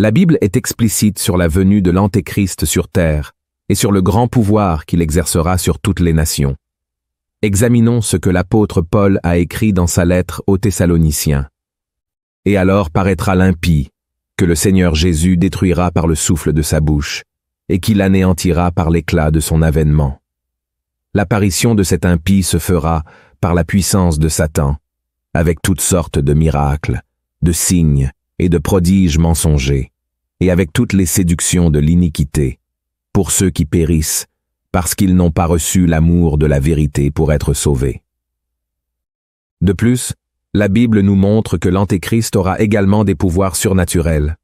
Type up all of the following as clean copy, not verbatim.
La Bible est explicite sur la venue de l'Antéchrist sur terre et sur le grand pouvoir qu'il exercera sur toutes les nations. Examinons ce que l'apôtre Paul a écrit dans sa lettre aux Thessaloniciens. « Et alors paraîtra l'impie, que le Seigneur Jésus détruira par le souffle de sa bouche, et qu'il anéantira par l'éclat de son avènement. L'apparition de cet impie se fera par la puissance de Satan, avec toutes sortes de miracles, de signes et de prodiges mensongers, et avec toutes les séductions de l'iniquité, pour ceux qui périssent, parce qu'ils n'ont pas reçu l'amour de la vérité pour être sauvés. » De plus, la Bible nous montre que l'Antéchrist aura également des pouvoirs surnaturels.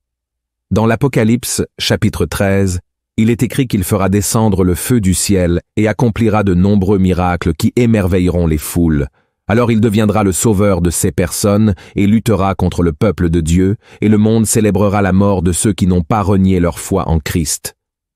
Dans l'Apocalypse, chapitre 13, il est écrit qu'il fera descendre le feu du ciel et accomplira de nombreux miracles qui émerveilleront les foules. Alors il deviendra le sauveur de ces personnes et luttera contre le peuple de Dieu, et le monde célébrera la mort de ceux qui n'ont pas renié leur foi en Christ.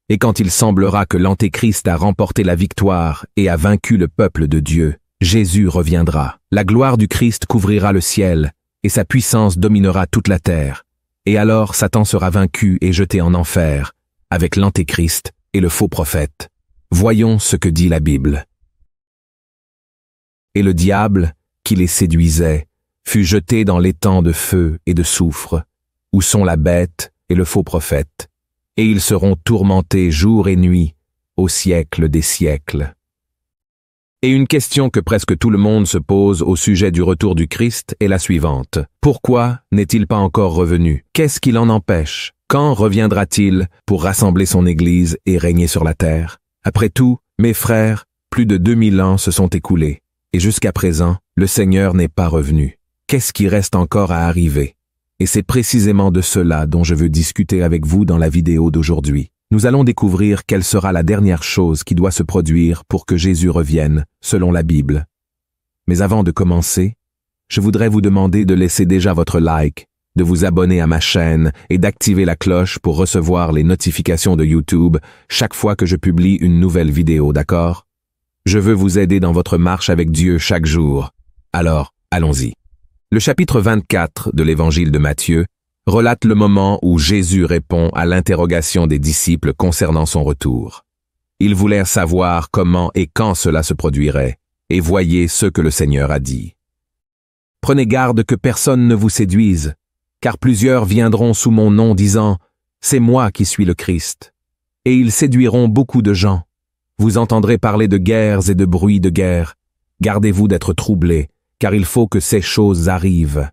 Et quand il semblera que l'Antéchrist a remporté la victoire et a vaincu le peuple de Dieu, Jésus reviendra. La gloire du Christ couvrira le ciel, et sa puissance dominera toute la terre. Et alors Satan sera vaincu et jeté en enfer, avec l'Antéchrist et le faux prophète. Voyons ce que dit la Bible. « Et le diable, qui les séduisait, fut jeté dans l'étang de feu et de soufre, où sont la bête et le faux prophète, et ils seront tourmentés jour et nuit, au siècle des siècles. » Et une question que presque tout le monde se pose au sujet du retour du Christ est la suivante. Pourquoi n'est-il pas encore revenu? Qu'est-ce qui l'en empêche? Quand reviendra-t-il pour rassembler son Église et régner sur la terre? Après tout, mes frères, plus de 2000 ans se sont écoulés, et jusqu'à présent, le Seigneur n'est pas revenu. Qu'est-ce qui reste encore à arriver? Et c'est précisément de cela dont je veux discuter avec vous dans la vidéo d'aujourd'hui. Nous allons découvrir quelle sera la dernière chose qui doit se produire pour que Jésus revienne, selon la Bible. Mais avant de commencer, je voudrais vous demander de laisser déjà votre like, de vous abonner à ma chaîne et d'activer la cloche pour recevoir les notifications de YouTube chaque fois que je publie une nouvelle vidéo, d'accord? Je veux vous aider dans votre marche avec Dieu chaque jour. Alors, allons-y. Le chapitre 24 de l'Évangile de Matthieu relate le moment où Jésus répond à l'interrogation des disciples concernant son retour. Ils voulèrent savoir comment et quand cela se produirait, et voyez ce que le Seigneur a dit. « Prenez garde que personne ne vous séduise, car plusieurs viendront sous mon nom disant « C'est moi qui suis le Christ ». Et ils séduiront beaucoup de gens. Vous entendrez parler de guerres et de bruits de guerre. Gardez-vous d'être troublés, car il faut que ces choses arrivent.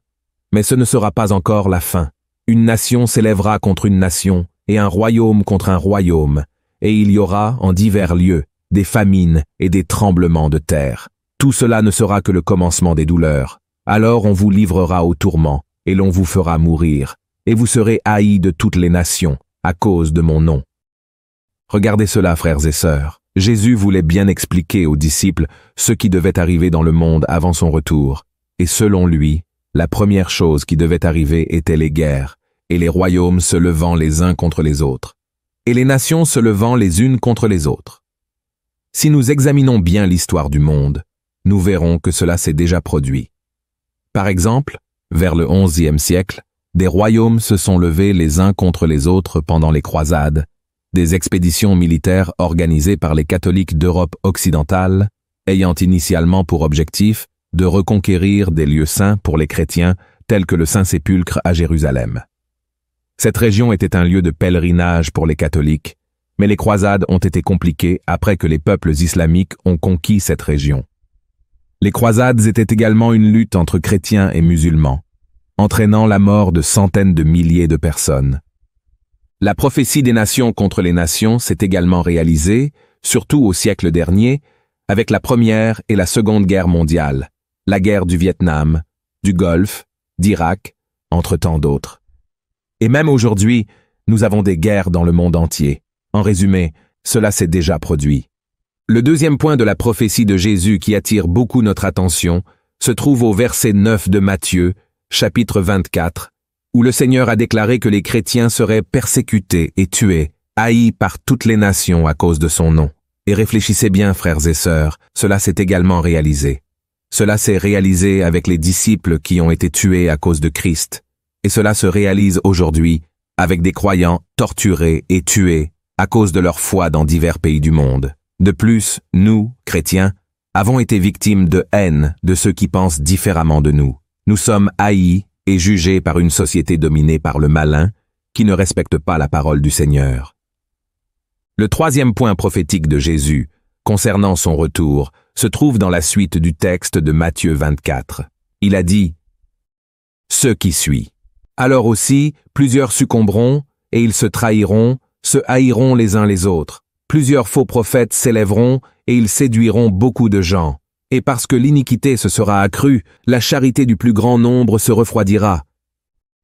Mais ce ne sera pas encore la fin. Une nation s'élèvera contre une nation, et un royaume contre un royaume, et il y aura, en divers lieux, des famines et des tremblements de terre. Tout cela ne sera que le commencement des douleurs. Alors on vous livrera au tourment, et l'on vous fera mourir, et vous serez haïs de toutes les nations, à cause de mon nom. » Regardez cela, frères et sœurs. Jésus voulait bien expliquer aux disciples ce qui devait arriver dans le monde avant son retour, et selon lui, la première chose qui devait arriver était les guerres, et les royaumes se levant les uns contre les autres, et les nations se levant les unes contre les autres. Si nous examinons bien l'histoire du monde, nous verrons que cela s'est déjà produit. Par exemple, vers le XIe siècle, des royaumes se sont levés les uns contre les autres pendant les croisades, des expéditions militaires organisées par les catholiques d'Europe occidentale, ayant initialement pour objectif de reconquérir des lieux saints pour les chrétiens tels que le Saint-Sépulcre à Jérusalem. Cette région était un lieu de pèlerinage pour les catholiques, mais les croisades ont été compliquées après que les peuples islamiques ont conquis cette région. Les croisades étaient également une lutte entre chrétiens et musulmans, entraînant la mort de centaines de milliers de personnes. La prophétie des nations contre les nations s'est également réalisée, surtout au siècle dernier, avec la Première et la Seconde Guerre mondiale, la guerre du Vietnam, du Golfe, d'Irak, entre tant d'autres. Et même aujourd'hui, nous avons des guerres dans le monde entier. En résumé, cela s'est déjà produit. Le deuxième point de la prophétie de Jésus qui attire beaucoup notre attention se trouve au verset 9 de Matthieu, chapitre 24, où le Seigneur a déclaré que les chrétiens seraient persécutés et tués, haïs par toutes les nations à cause de son nom. Et réfléchissez bien, frères et sœurs, cela s'est également réalisé. Cela s'est réalisé avec les disciples qui ont été tués à cause de Christ. Et cela se réalise aujourd'hui avec des croyants torturés et tués à cause de leur foi dans divers pays du monde. De plus, nous, chrétiens, avons été victimes de haine de ceux qui pensent différemment de nous. Nous sommes haïs et jugés par une société dominée par le malin qui ne respecte pas la parole du Seigneur. Le troisième point prophétique de Jésus, concernant son retour, se trouve dans la suite du texte de Matthieu 24. Il a dit « Ce qui suit. Alors aussi, plusieurs succomberont, et ils se trahiront, se haïront les uns les autres. Plusieurs faux prophètes s'élèveront, et ils séduiront beaucoup de gens. Et parce que l'iniquité se sera accrue, la charité du plus grand nombre se refroidira.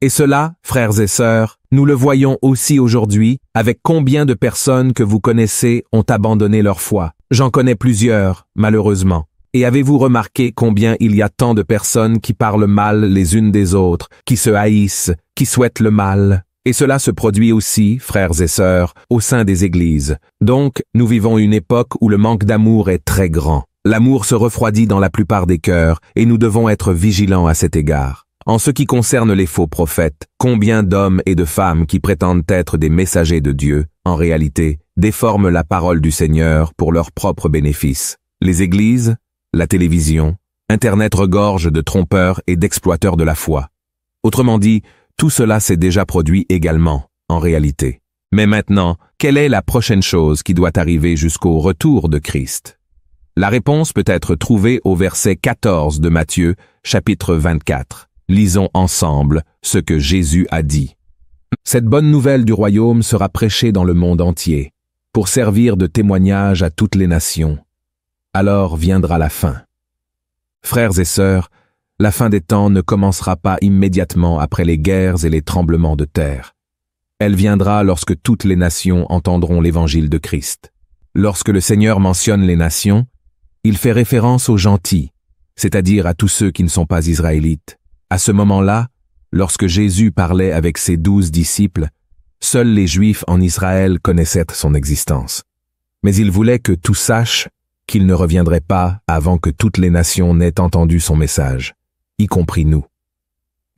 Et cela, frères et sœurs, nous le voyons aussi aujourd'hui, avec combien de personnes que vous connaissez ont abandonné leur foi. J'en connais plusieurs, malheureusement. Et avez-vous remarqué combien il y a tant de personnes qui parlent mal les unes des autres, qui se haïssent, qui souhaitent le mal? Et cela se produit aussi, frères et sœurs, au sein des églises. Donc, nous vivons une époque où le manque d'amour est très grand. L'amour se refroidit dans la plupart des cœurs, et nous devons être vigilants à cet égard. En ce qui concerne les faux prophètes, combien d'hommes et de femmes qui prétendent être des messagers de Dieu, en réalité, déforment la parole du Seigneur pour leur propre bénéfice. Les églises, la télévision, Internet regorge de trompeurs et d'exploiteurs de la foi. Autrement dit, tout cela s'est déjà produit également, en réalité. Mais maintenant, quelle est la prochaine chose qui doit arriver jusqu'au retour de Christ? La réponse peut être trouvée au verset 14 de Matthieu, chapitre 24. Lisons ensemble ce que Jésus a dit. Cette bonne nouvelle du royaume sera prêchée dans le monde entier, pour servir de témoignage à toutes les nations. Alors viendra la fin. Frères et sœurs, la fin des temps ne commencera pas immédiatement après les guerres et les tremblements de terre. Elle viendra lorsque toutes les nations entendront l'évangile de Christ. Lorsque le Seigneur mentionne les nations, il fait référence aux gentils, c'est-à-dire à tous ceux qui ne sont pas israélites. À ce moment-là, lorsque Jésus parlait avec ses 12 disciples, seuls les Juifs en Israël connaissaient son existence. Mais il voulait que tous sachent qu'il ne reviendrait pas avant que toutes les nations n'aient entendu son message, y compris nous.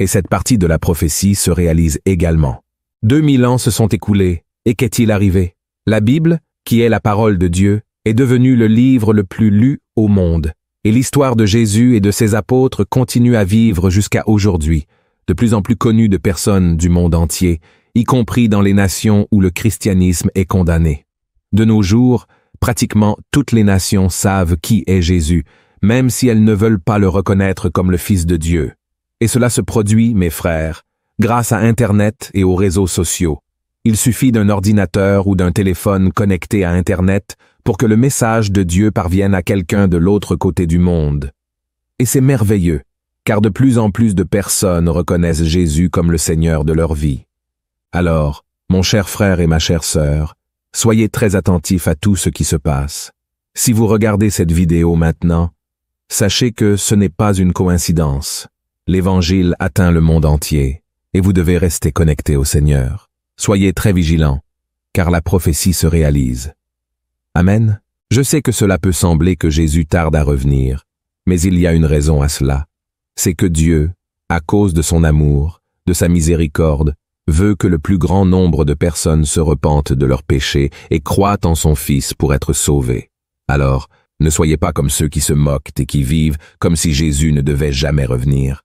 Et cette partie de la prophétie se réalise également. 2000 ans se sont écoulés, et qu'est-il arrivé? La Bible, qui est la parole de Dieu, est devenue le livre le plus lu au monde, et l'histoire de Jésus et de ses apôtres continue à vivre jusqu'à aujourd'hui, de plus en plus connue de personnes du monde entier, y compris dans les nations où le christianisme est condamné. De nos jours, pratiquement toutes les nations savent qui est Jésus, même si elles ne veulent pas le reconnaître comme le Fils de Dieu. Et cela se produit, mes frères, grâce à Internet et aux réseaux sociaux. Il suffit d'un ordinateur ou d'un téléphone connecté à Internet pour que le message de Dieu parvienne à quelqu'un de l'autre côté du monde. Et c'est merveilleux, car de plus en plus de personnes reconnaissent Jésus comme le Seigneur de leur vie. Alors, mon cher frère et ma chère sœur, soyez très attentifs à tout ce qui se passe. Si vous regardez cette vidéo maintenant, sachez que ce n'est pas une coïncidence. L'Évangile atteint le monde entier, et vous devez rester connectés au Seigneur. Soyez très vigilants, car la prophétie se réalise. Amen. Je sais que cela peut sembler que Jésus tarde à revenir, mais il y a une raison à cela. C'est que Dieu, à cause de son amour, de sa miséricorde, veut que le plus grand nombre de personnes se repentent de leurs péchés et croient en son Fils pour être sauvés. Alors, ne soyez pas comme ceux qui se moquent et qui vivent comme si Jésus ne devait jamais revenir.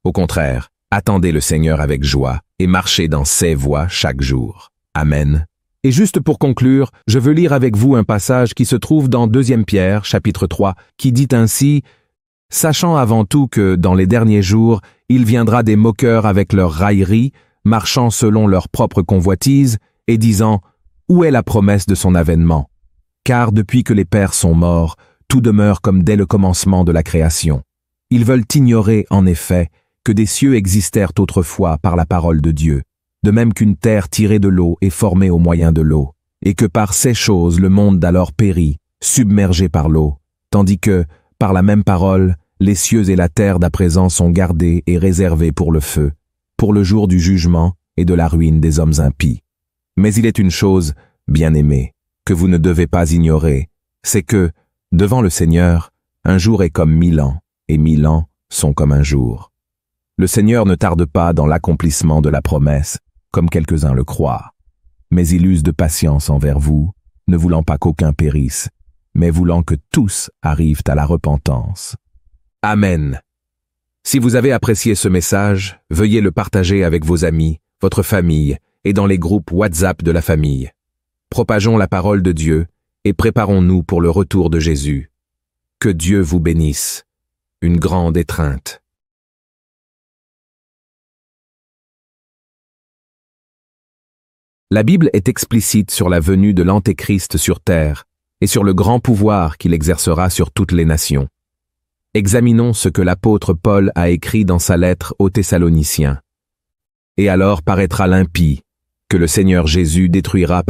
Au contraire, attendez le Seigneur avec joie et marchez dans ses voies chaque jour. Amen. Et juste pour conclure, je veux lire avec vous un passage qui se trouve dans 2 Pierre, chapitre 3, qui dit ainsi « Sachant avant tout que, dans les derniers jours, il viendra des moqueurs avec leurs railleries, marchant selon leur propre convoitise, et disant « Où est la promesse de son avènement ?» Car depuis que les pères sont morts, tout demeure comme dès le commencement de la création. Ils veulent ignorer, en effet, que des cieux existèrent autrefois par la parole de Dieu, de même qu'une terre tirée de l'eau est formée au moyen de l'eau, et que par ces choses le monde d'alors périt, submergé par l'eau, tandis que, par la même parole, les cieux et la terre d'à présent sont gardés et réservés pour le feu, pour le jour du jugement et de la ruine des hommes impies. Mais il est une chose, bien-aimés, que vous ne devez pas ignorer, c'est que, devant le Seigneur, un jour est comme 1000 ans, et 1000 ans sont comme un jour. Le Seigneur ne tarde pas dans l'accomplissement de la promesse, comme quelques-uns le croient. Mais il use de patience envers vous, ne voulant pas qu'aucun périsse, mais voulant que tous arrivent à la repentance. Amen. Si vous avez apprécié ce message, veuillez le partager avec vos amis, votre famille et dans les groupes WhatsApp de la famille. Propageons la parole de Dieu et préparons-nous pour le retour de Jésus. Que Dieu vous bénisse. Une grande étreinte. La Bible est explicite sur la venue de l'Antéchrist sur terre et sur le grand pouvoir qu'il exercera sur toutes les nations. Examinons ce que l'apôtre Paul a écrit dans sa lettre aux Thessaloniciens. Et alors paraîtra l'impie, que le Seigneur Jésus détruira